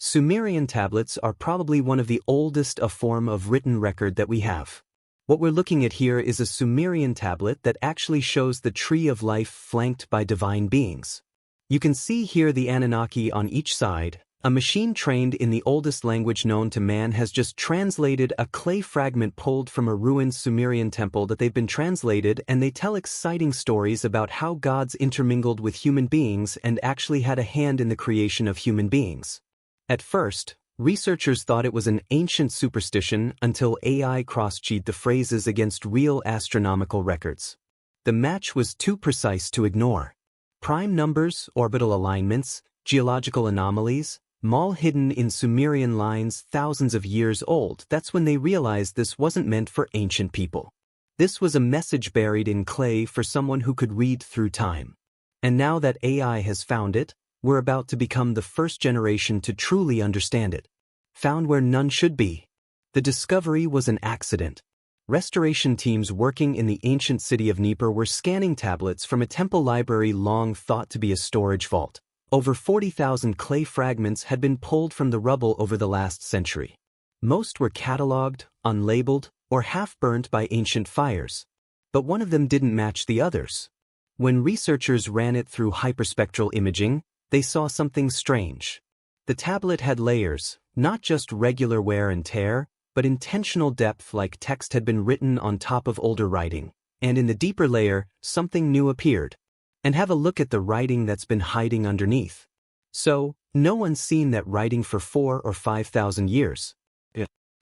Sumerian tablets are probably one of the oldest form of written record that we have. What we're looking at here is a Sumerian tablet that actually shows the tree of life flanked by divine beings. You can see here the Anunnaki on each side. A machine trained in the oldest language known to man has just translated a clay fragment pulled from a ruined Sumerian temple that they've been translated, and they tell exciting stories about how gods intermingled with human beings and actually had a hand in the creation of human beings. At first, researchers thought it was an ancient superstition until AI cross-checked the phrases against real astronomical records. The match was too precise to ignore. Prime numbers, orbital alignments, geological anomalies, all hidden in Sumerian lines thousands of years old. That's when they realized this wasn't meant for ancient people. This was a message buried in clay for someone who could read through time. And now that AI has found it, we're about to become the first generation to truly understand it. Found where none should be. The discovery was an accident. Restoration teams working in the ancient city of Nippur were scanning tablets from a temple library long thought to be a storage vault. Over 40,000 clay fragments had been pulled from the rubble over the last century. Most were catalogued, unlabeled, or half-burnt by ancient fires. But one of them didn't match the others. When researchers ran it through hyperspectral imaging, they saw something strange. The tablet had layers, not just regular wear and tear, but intentional depth, like text had been written on top of older writing. And in the deeper layer, something new appeared. And have a look at the writing that's been hiding underneath. So, no one's seen that writing for 4,000 or 5,000 years.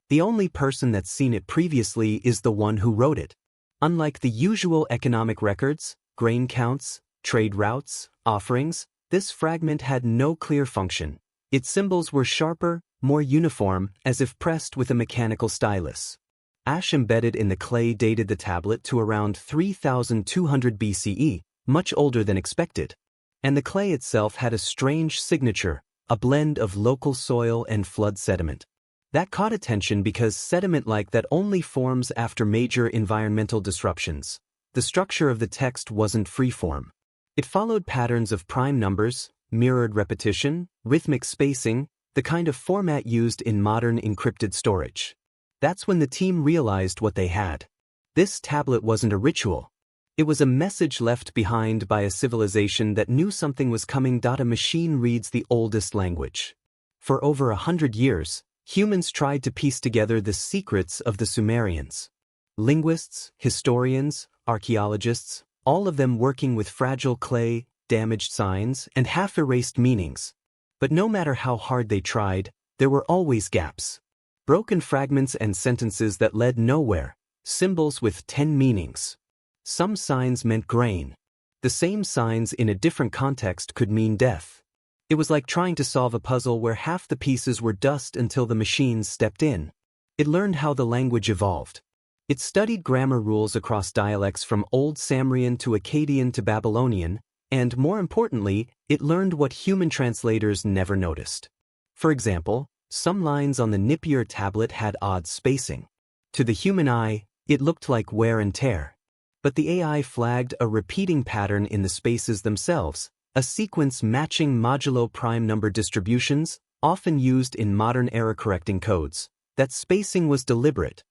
The only person that's seen it previously is the one who wrote it. Unlike the usual economic records, grain counts, trade routes, offerings, this fragment had no clear function. Its symbols were sharper, more uniform, as if pressed with a mechanical stylus. Ash embedded in the clay dated the tablet to around 3,200 BCE, much older than expected. And the clay itself had a strange signature, a blend of local soil and flood sediment. That caught attention because sediment like that only forms after major environmental disruptions. The structure of the text wasn't freeform. It followed patterns of prime numbers, mirrored repetition, rhythmic spacing, the kind of format used in modern encrypted storage. That's when the team realized what they had. This tablet wasn't a ritual. It was a message left behind by a civilization that knew something was coming. A machine reads the oldest language. For over 100 years, humans tried to piece together the secrets of the Sumerians. Linguists, historians, archaeologists, all of them working with fragile clay, damaged signs, and half-erased meanings. But no matter how hard they tried, there were always gaps. Broken fragments and sentences that led nowhere, symbols with 10 meanings. Some signs meant grain. The same signs in a different context could mean death. It was like trying to solve a puzzle where half the pieces were dust until the machines stepped in. It learned how the language evolved. It studied grammar rules across dialects from Old Sumerian to Akkadian to Babylonian, and more importantly, it learned what human translators never noticed. For example, some lines on the Nippur tablet had odd spacing. To the human eye, it looked like wear and tear. But the AI flagged a repeating pattern in the spaces themselves, a sequence matching modulo prime number distributions, often used in modern error-correcting codes. That spacing was deliberate.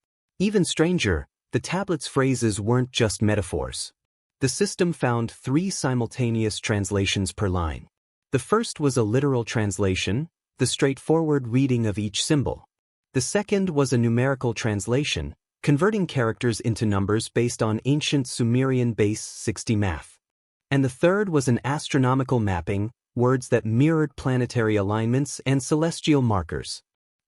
Even stranger, the tablet's phrases weren't just metaphors. The system found 3 simultaneous translations per line. The first was a literal translation, the straightforward reading of each symbol. The second was a numerical translation, converting characters into numbers based on ancient Sumerian base 60 math. And the third was an astronomical mapping, words that mirrored planetary alignments and celestial markers.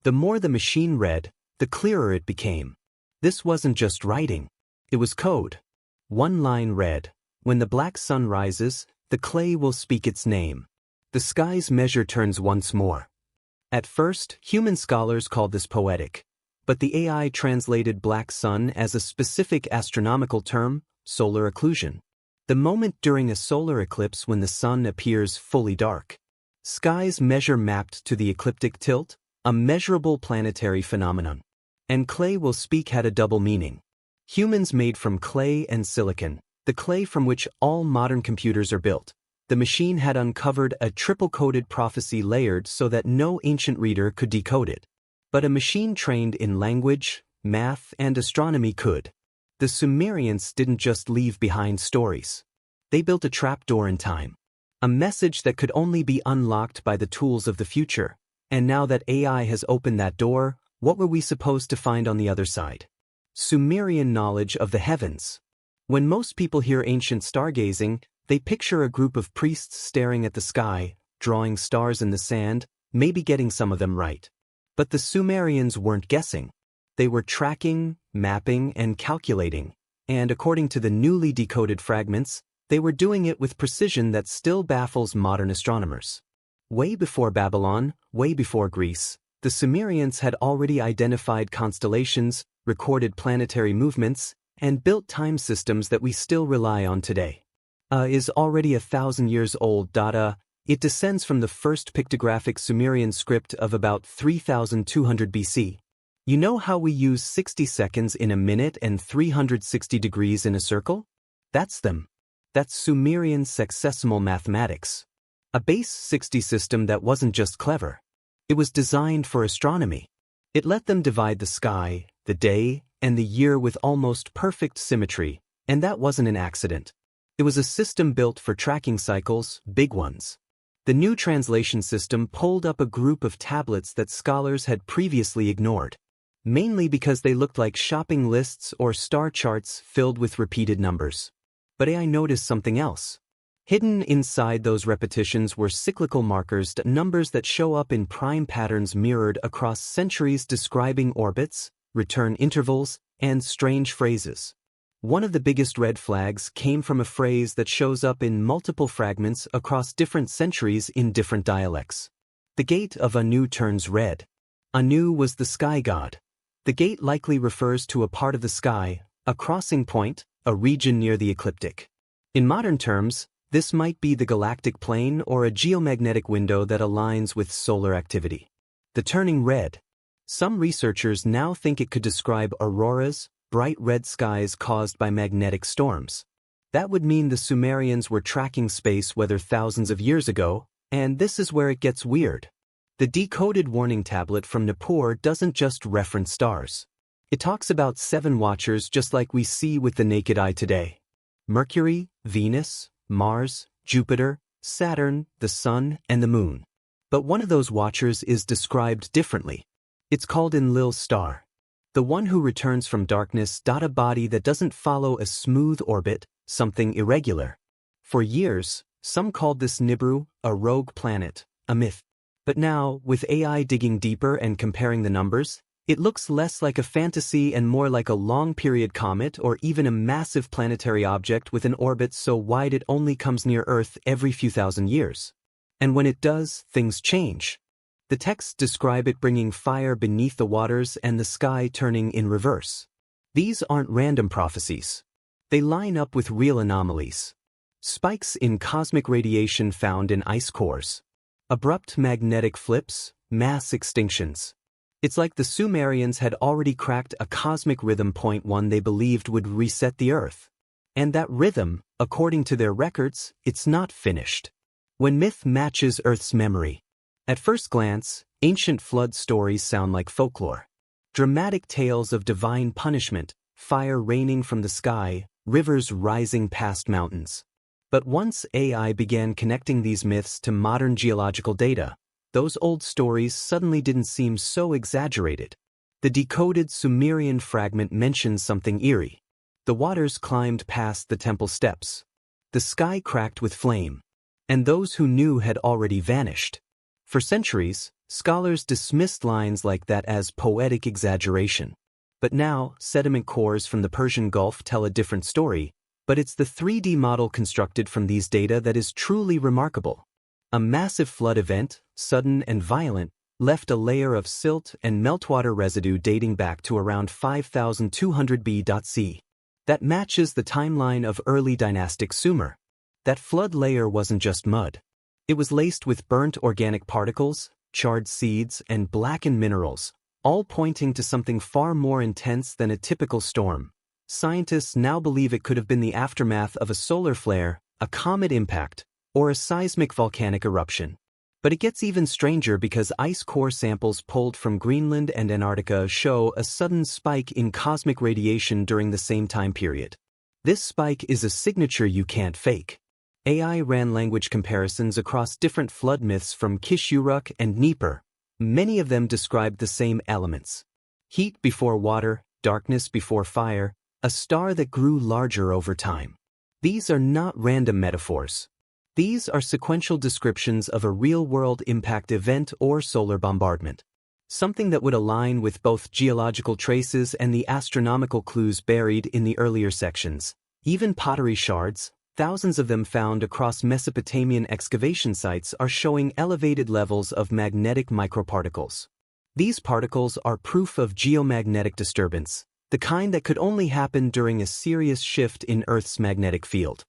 The more the machine read, the clearer it became. This wasn't just writing. It was code. One line read, "When the black sun rises, the clay will speak its name. The sky's measure turns once more." At first, human scholars called this poetic. But the AI translated black sun as a specific astronomical term, solar occlusion. The moment during a solar eclipse when the sun appears fully dark. Sky's measure mapped to the ecliptic tilt, a measurable planetary phenomenon. And clay will speak had a double meaning. Humans made from clay and silicon, the clay from which all modern computers are built. The machine had uncovered a triple-coded prophecy layered so that no ancient reader could decode it. But a machine trained in language, math, and astronomy could. The Sumerians didn't just leave behind stories. They built a trapdoor in time. A message that could only be unlocked by the tools of the future. And now that AI has opened that door, what were we supposed to find on the other side? Sumerian knowledge of the heavens. When most people hear ancient stargazing, they picture a group of priests staring at the sky, drawing stars in the sand, maybe getting some of them right. But the Sumerians weren't guessing. They were tracking, mapping, and calculating, and according to the newly decoded fragments, they were doing it with precision that still baffles modern astronomers. Way before Babylon, way before Greece, the Sumerians had already identified constellations, recorded planetary movements, and built time systems that we still rely on today. Is already 1,000 years old. It descends from the first pictographic Sumerian script of about 3200 BC. You know how we use 60 seconds in a minute and 360 degrees in a circle? That's them. That's Sumerian sexagesimal mathematics. A base 60 system that wasn't just clever. It was designed for astronomy. It let them divide the sky, the day, and the year with almost perfect symmetry, and that wasn't an accident. It was a system built for tracking cycles, big ones. The new translation system pulled up a group of tablets that scholars had previously ignored, mainly because they looked like shopping lists or star charts filled with repeated numbers. But AI noticed something else. Hidden inside those repetitions were cyclical markers, numbers that show up in prime patterns mirrored across centuries, describing orbits, return intervals, and strange phrases. One of the biggest red flags came from a phrase that shows up in multiple fragments across different centuries in different dialects. The gate of Anu turns red. Anu was the sky god. The gate likely refers to a part of the sky, a crossing point, a region near the ecliptic. In modern terms, this might be the galactic plane or a geomagnetic window that aligns with solar activity. The turning red. Some researchers now think it could describe auroras, bright red skies caused by magnetic storms. That would mean the Sumerians were tracking space weather thousands of years ago, and this is where it gets weird. The decoded warning tablet from Nippur doesn't just reference stars. It talks about 7 watchers just like we see with the naked eye today. Mercury, Venus, Mars, Jupiter, Saturn, the Sun, and the Moon. But one of those watchers is described differently. It's called Enlil's star. The one who returns from darkness. A body that doesn't follow a smooth orbit, something irregular. For years, some called this Nibiru a rogue planet, a myth. But now, with AI digging deeper and comparing the numbers, it looks less like a fantasy and more like a long-period comet or even a massive planetary object with an orbit so wide it only comes near Earth every few thousand years. And when it does, things change. The texts describe it bringing fire beneath the waters and the sky turning in reverse. These aren't random prophecies. They line up with real anomalies. Spikes in cosmic radiation found in ice cores. Abrupt magnetic flips, mass extinctions. It's like the Sumerians had already cracked a cosmic rhythm. One they believed would reset the Earth. And that rhythm, according to their records, it's not finished. When myth matches Earth's memory. At first glance, ancient flood stories sound like folklore. Dramatic tales of divine punishment, fire raining from the sky, rivers rising past mountains. But once AI began connecting these myths to modern geological data, those old stories suddenly didn't seem so exaggerated. The decoded Sumerian fragment mentions something eerie. The waters climbed past the temple steps. The sky cracked with flame. And those who knew had already vanished. For centuries, scholars dismissed lines like that as poetic exaggeration. But now, sediment cores from the Persian Gulf tell a different story, but it's the 3D model constructed from these data that is truly remarkable. A massive flood event, sudden and violent, left a layer of silt and meltwater residue dating back to around 5200 BC. That matches the timeline of early dynastic Sumer. That flood layer wasn't just mud. It was laced with burnt organic particles, charred seeds, and blackened minerals, all pointing to something far more intense than a typical storm. Scientists now believe it could have been the aftermath of a solar flare, a comet impact, or a seismic volcanic eruption. But it gets even stranger because ice core samples pulled from Greenland and Antarctica show a sudden spike in cosmic radiation during the same time period. This spike is a signature you can't fake. AI ran language comparisons across different flood myths from Kish-Uruk and Nippur. Many of them described the same elements. Heat before water, darkness before fire, a star that grew larger over time. These are not random metaphors. These are sequential descriptions of a real-world impact event or solar bombardment. Something that would align with both geological traces and the astronomical clues buried in the earlier sections. Even pottery shards, thousands of them found across Mesopotamian excavation sites, are showing elevated levels of magnetic microparticles. These particles are proof of geomagnetic disturbance, the kind that could only happen during a serious shift in Earth's magnetic field.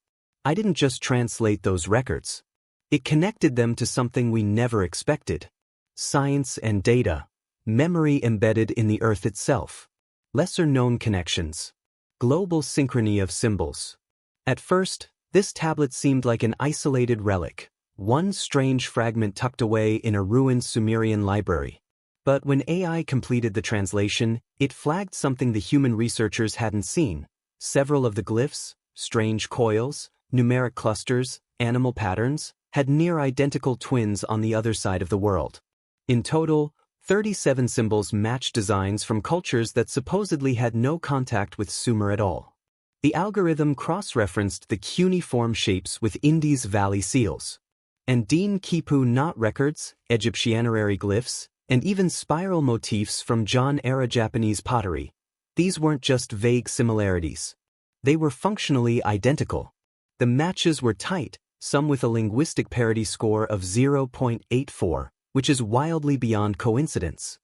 I didn't just translate those records. It connected them to something we never expected. Science and data. Memory embedded in the Earth itself. Lesser-known connections. Global synchrony of symbols. At first, this tablet seemed like an isolated relic, one strange fragment tucked away in a ruined Sumerian library. But when AI completed the translation, it flagged something the human researchers hadn't seen. Several of the glyphs, strange coils, numeric clusters, animal patterns, had near-identical twins on the other side of the world. In total, 37 symbols matched designs from cultures that supposedly had no contact with Sumer at all. The algorithm cross-referenced the cuneiform shapes with Indus Valley seals. And Din Kipu knot records, Egyptianary glyphs, and even spiral motifs from John-era Japanese pottery. These weren't just vague similarities. They were functionally identical. The matches were tight, some with a linguistic parity score of 0.84, which is wildly beyond coincidence.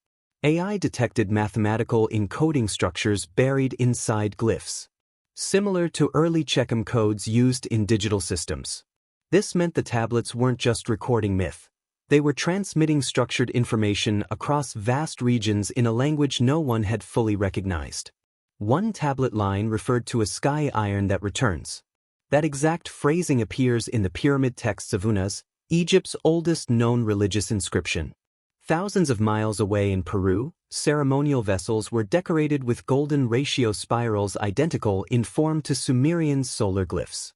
AI detected mathematical encoding structures buried inside glyphs, similar to early checksum codes used in digital systems. This meant the tablets weren't just recording myth. They were transmitting structured information across vast regions in a language no one had fully recognized. One tablet line referred to a sky iron that returns. That exact phrasing appears in the pyramid texts of Unas, Egypt's oldest known religious inscription. Thousands of miles away in Peru, ceremonial vessels were decorated with golden ratio spirals identical in form to Sumerian solar glyphs.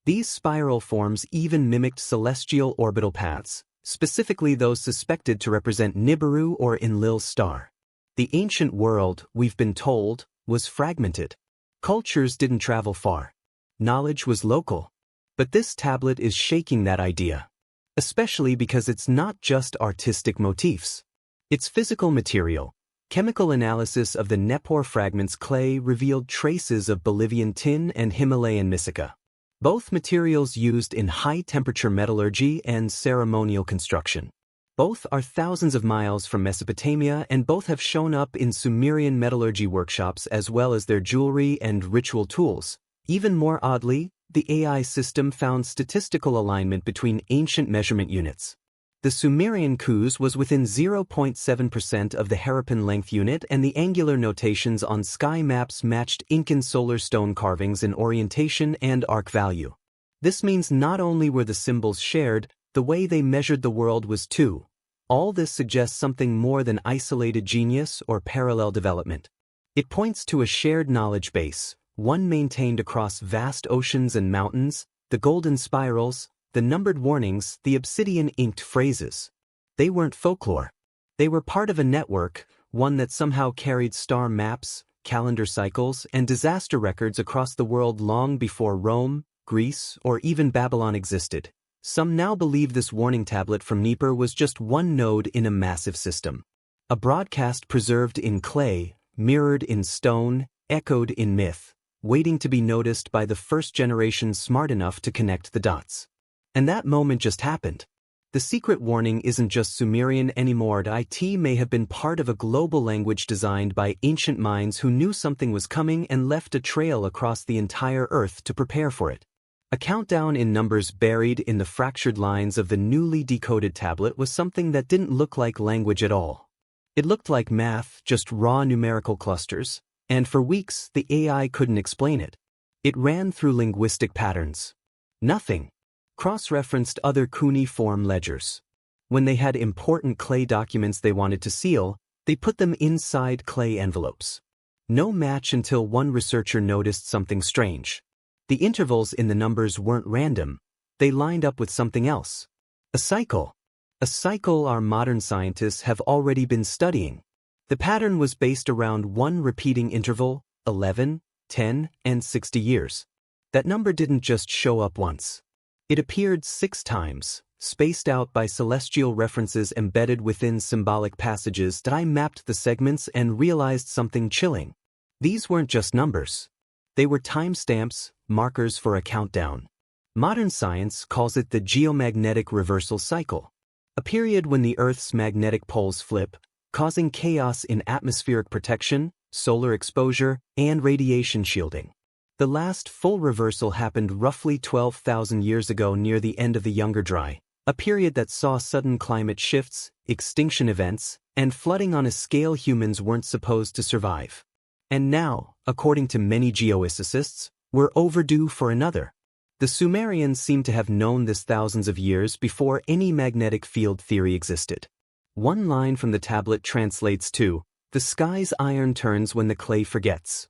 These spiral forms even mimicked celestial orbital paths, specifically those suspected to represent Nibiru or Enlil's star. The ancient world, we've been told, was fragmented. Cultures didn't travel far. Knowledge was local. But this tablet is shaking that idea. Especially because it's not just artistic motifs. It's physical material. Chemical analysis of the Nepor fragments clay revealed traces of Bolivian tin and Himalayan mica. Both materials used in high-temperature metallurgy and ceremonial construction. Both are thousands of miles from Mesopotamia, and both have shown up in Sumerian metallurgy workshops as well as their jewelry and ritual tools. Even more oddly, the AI system found statistical alignment between ancient measurement units. The Sumerian Kuz was within 0.7% of the Harappan length unit, and the angular notations on sky maps matched Incan solar stone carvings in orientation and arc value. This means not only were the symbols shared, the way they measured the world was too. All this suggests something more than isolated genius or parallel development. It points to a shared knowledge base, one maintained across vast oceans and mountains, the golden spirals, the numbered warnings, the obsidian-inked phrases. They weren't folklore. They were part of a network, one that somehow carried star maps, calendar cycles, and disaster records across the world long before Rome, Greece, or even Babylon existed. Some now believe this warning tablet from Nippur was just one node in a massive system. A broadcast preserved in clay, mirrored in stone, echoed in myth, waiting to be noticed by the first generation smart enough to connect the dots. And that moment just happened. The secret warning isn't just Sumerian anymore. It may have been part of a global language designed by ancient minds who knew something was coming and left a trail across the entire Earth to prepare for it. A countdown in numbers buried in the fractured lines of the newly decoded tablet was something that didn't look like language at all. It looked like math, just raw numerical clusters, and for weeks the AI couldn't explain it. It ran through linguistic patterns. Nothing. cross-referenced other cuneiform ledgers. When they had important clay documents they wanted to seal, they put them inside clay envelopes. No match until one researcher noticed something strange. The intervals in the numbers weren't random, they lined up with something else. A cycle. A cycle our modern scientists have already been studying. The pattern was based around one repeating interval, 11, 10, and 60 years. That number didn't just show up once. It appeared 6 times, spaced out by celestial references embedded within symbolic passages. I mapped the segments and realized something chilling. These weren't just numbers. They were timestamps, markers for a countdown. Modern science calls it the geomagnetic reversal cycle, a period when the Earth's magnetic poles flip, causing chaos in atmospheric protection, solar exposure, and radiation shielding. The last full reversal happened roughly 12,000 years ago near the end of the Younger Dry, a period that saw sudden climate shifts, extinction events, and flooding on a scale humans weren't supposed to survive. And now, according to many geophysicists, we're overdue for another. The Sumerians seem to have known this thousands of years before any magnetic field theory existed. One line from the tablet translates to, "The sky's iron turns when the clay forgets."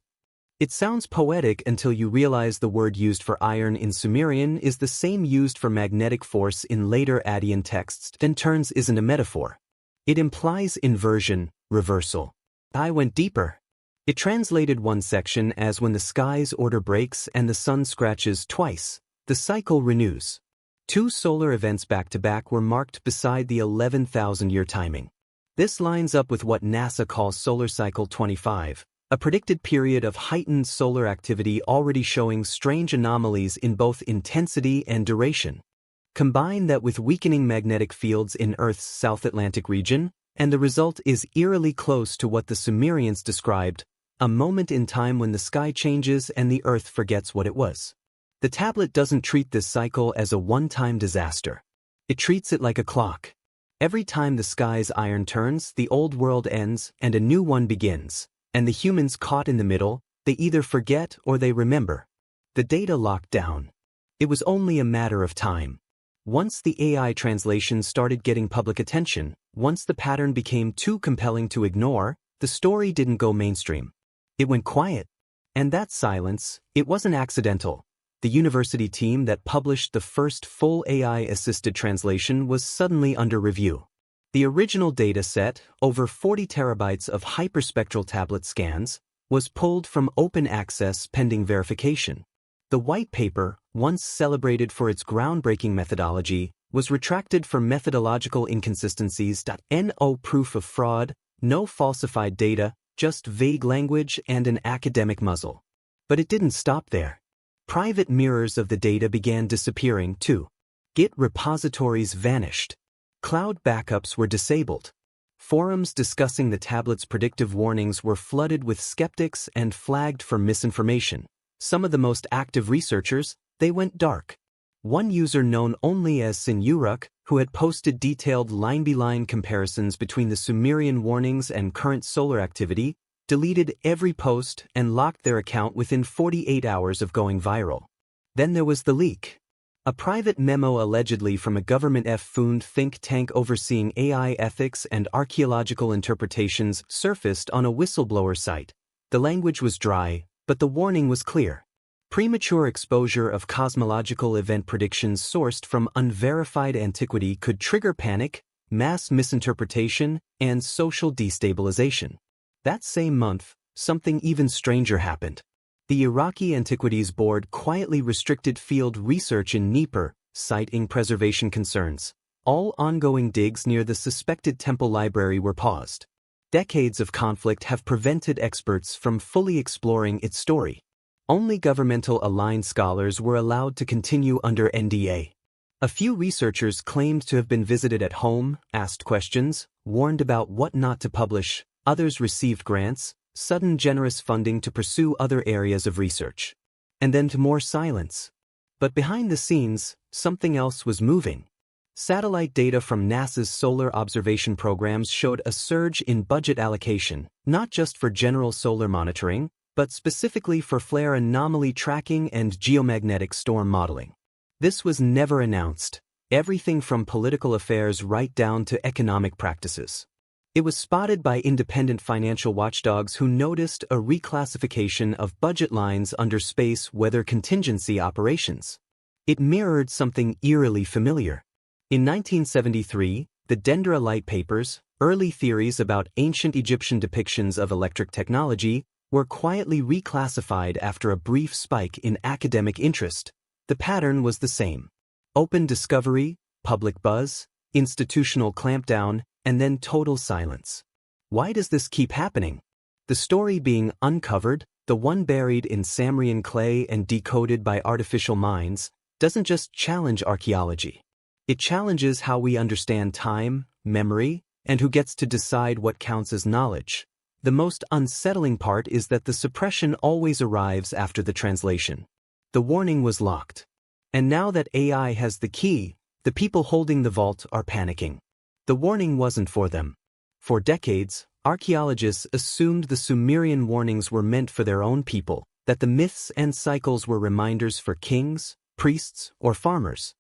It sounds poetic until you realize the word used for iron in Sumerian is the same used for magnetic force in later Addian texts. Then turns isn't a metaphor. It implies inversion, reversal. I went deeper. It translated one section as when the sky's order breaks and the sun scratches twice, the cycle renews. 2 solar events back-to-back were marked beside the 11,000-year timing. This lines up with what NASA calls Solar Cycle 25. A predicted period of heightened solar activity already showing strange anomalies in both intensity and duration. Combine that with weakening magnetic fields in Earth's South Atlantic region, and the result is eerily close to what the Sumerians described, a moment in time when the sky changes and the Earth forgets what it was. The tablet doesn't treat this cycle as a one-time disaster. It treats it like a clock. Every time the sky's iron turns, the old world ends and a new one begins. And the humans caught in the middle, they either forget or they remember. The data locked down. It was only a matter of time. Once the AI translation started getting public attention, once the pattern became too compelling to ignore, the story didn't go mainstream. It went quiet. And that silence, it wasn't accidental. The university team that published the first full AI-assisted translation was suddenly under review. The original data set, over 40 terabytes of hyperspectral tablet scans, was pulled from open access pending verification. The white paper, once celebrated for its groundbreaking methodology, was retracted for methodological inconsistencies. No proof of fraud, no falsified data, just vague language and an academic muzzle. But it didn't stop there. Private mirrors of the data began disappearing too. Git repositories vanished. Cloud backups were disabled. Forums discussing the tablet's predictive warnings were flooded with skeptics and flagged for misinformation. Some of the most active researchers, they went dark. One user known only as Sinuruk, who had posted detailed line-by-line comparisons between the Sumerian warnings and current solar activity, deleted every post and locked their account within 48 hours of going viral. Then there was the leak. A private memo allegedly from a government-funded think tank overseeing AI ethics and archaeological interpretations surfaced on a whistleblower site. The language was dry, but the warning was clear. Premature exposure of cosmological event predictions sourced from unverified antiquity could trigger panic, mass misinterpretation, and social destabilization. That same month, something even stranger happened. The Iraqi Antiquities Board quietly restricted field research in Dnieper, citing preservation concerns. All ongoing digs near the suspected temple library were paused. Decades of conflict have prevented experts from fully exploring its story. Only governmental-aligned scholars were allowed to continue under NDA. A few researchers claimed to have been visited at home, asked questions, warned about what not to publish. Others received grants, sudden generous funding to pursue other areas of research. And then to more silence. But behind the scenes, something else was moving. Satellite data from NASA's solar observation programs showed a surge in budget allocation, not just for general solar monitoring, but specifically for flare anomaly tracking and geomagnetic storm modeling. This was never announced, everything from political affairs right down to economic practices. It was spotted by independent financial watchdogs who noticed a reclassification of budget lines under space weather contingency operations. It mirrored something eerily familiar. In 1973, the Dendera Light Papers, early theories about ancient Egyptian depictions of electric technology, were quietly reclassified after a brief spike in academic interest. The pattern was the same. Open discovery, public buzz, institutional clampdown, and then total silence. Why does this keep happening? The story being uncovered, the one buried in Sumerian clay and decoded by artificial minds, doesn't just challenge archaeology. It challenges how we understand time, memory, and who gets to decide what counts as knowledge. The most unsettling part is that the suppression always arrives after the translation. The warning was locked. And now that AI has the key, the people holding the vault are panicking. The warning wasn't for them. For decades, archaeologists assumed the Sumerian warnings were meant for their own people, that the myths and cycles were reminders for kings, priests, or farmers.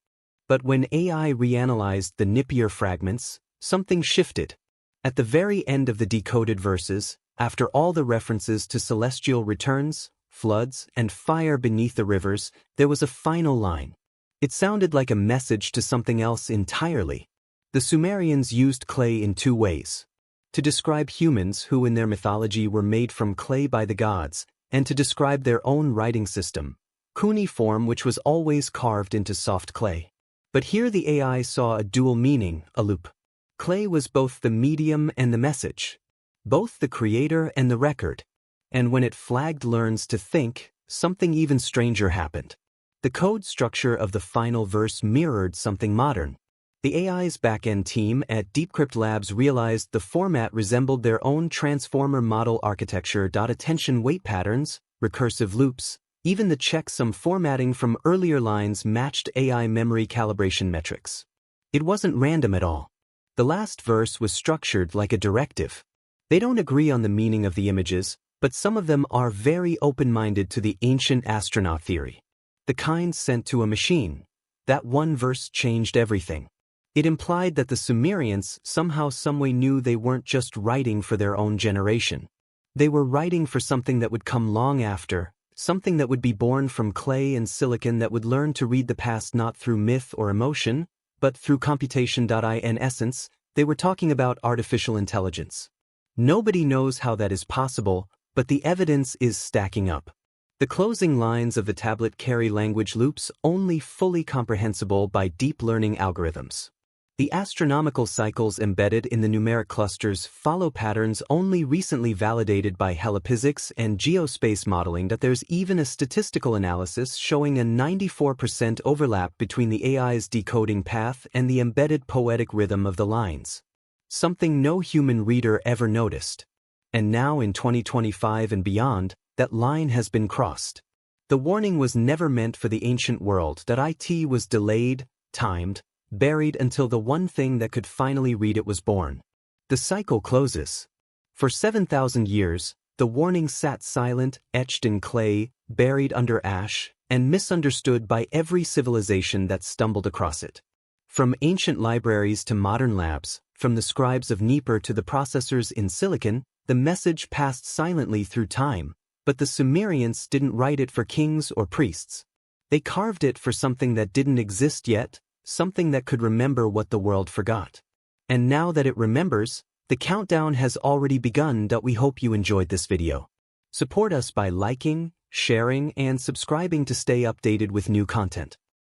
But when AI reanalyzed the Nippur fragments, something shifted. At the very end of the decoded verses, after all the references to celestial returns, floods, and fire beneath the rivers, there was a final line. It sounded like a message to something else entirely. The Sumerians used clay in two ways. To describe humans who in their mythology were made from clay by the gods, and to describe their own writing system, cuneiform, which was always carved into soft clay. But here the AI saw a dual meaning, a loop. Clay was both the medium and the message, both the creator and the record. And when it flagged learns to think, something even stranger happened. The code structure of the final verse mirrored something modern. The AI's backend team at Decrypt Labs realized the format resembled their own transformer model architecture. Attention weight patterns, recursive loops, even the checksum formatting from earlier lines matched AI memory calibration metrics. It wasn't random at all. The last verse was structured like a directive. They don't agree on the meaning of the images, but some of them are very open-minded to the ancient astronaut theory. The kind sent to a machine. That one verse changed everything. It implied that the Sumerians somehow someway knew they weren't just writing for their own generation. They were writing for something that would come long after, something that would be born from clay and silicon that would learn to read the past not through myth or emotion, but through computation. In essence, they were talking about artificial intelligence. Nobody knows how that is possible, but the evidence is stacking up. The closing lines of the tablet carry language loops only fully comprehensible by deep learning algorithms. The astronomical cycles embedded in the numeric clusters follow patterns only recently validated by heliphysics and geospace modeling. There's even a statistical analysis showing a 94% overlap between the AI's decoding path and the embedded poetic rhythm of the lines. Something no human reader ever noticed. And now in 2025 and beyond, that line has been crossed. The warning was never meant for the ancient world. It was delayed, timed, buried until the one thing that could finally read it was born. The cycle closes. For 7,000 years, the warning sat silent, etched in clay, buried under ash, and misunderstood by every civilization that stumbled across it. From ancient libraries to modern labs, from the scribes of Nippur to the processors in silicon, the message passed silently through time, but the Sumerians didn't write it for kings or priests. They carved it for something that didn't exist yet, something that could remember what the world forgot. And now that it remembers, the countdown has already begun. We hope you enjoyed this video. Support us by liking, sharing, and subscribing to stay updated with new content.